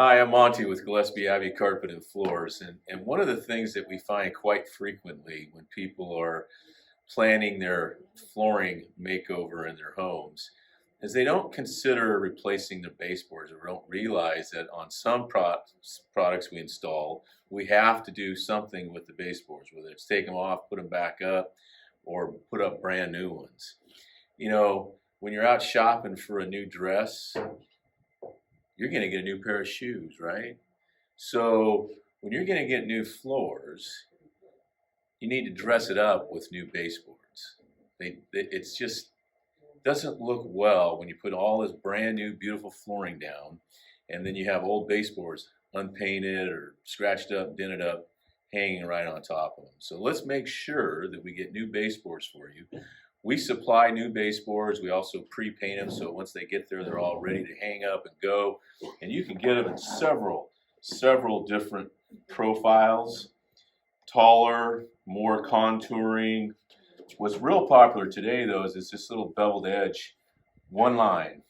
Hi, I'm Monty with Gillespie Abbey Carpet and Floors, and one of the things that we find quite frequently when people are planning their flooring makeover in their homes is they don't consider replacing the baseboards or don't realize that on some products we install, we have to do something with the baseboards, whether it's take them off, put them back up, or put up brand new ones. You know, when you're out shopping for a new dress, you're going to get a new pair of shoes, right? So when you're going to get new floors, you need to dress it up with new baseboards. It's just doesn't look well when you put all this brand new beautiful flooring down and then you have old baseboards unpainted or scratched up, dented up, hanging right on top of them. So let's make sure that we get new baseboards for you. We supply new baseboards. We also pre-paint them so once they get there, they're all ready to hang up and go. And you can get them in several different profiles, taller, more contouring. What's real popular today, though, is this little beveled edge, one line.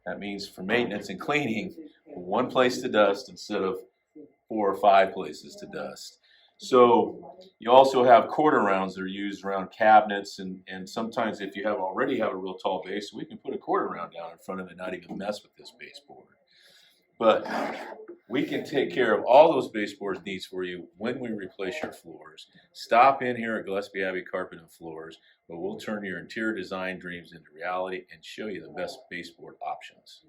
That means for maintenance and cleaning, one place to dust instead of 4 or 5 places to dust. So you also have quarter rounds that are used around cabinets, and sometimes if you already have a real tall base, we can put a quarter round down in front of it and not even mess with this baseboard. But we can take care of all those baseboards needs for you when we replace your floors. Stop in here at Gillespie Abbey Carpet and Floors, but we'll turn your interior design dreams into reality and show you the best baseboard options.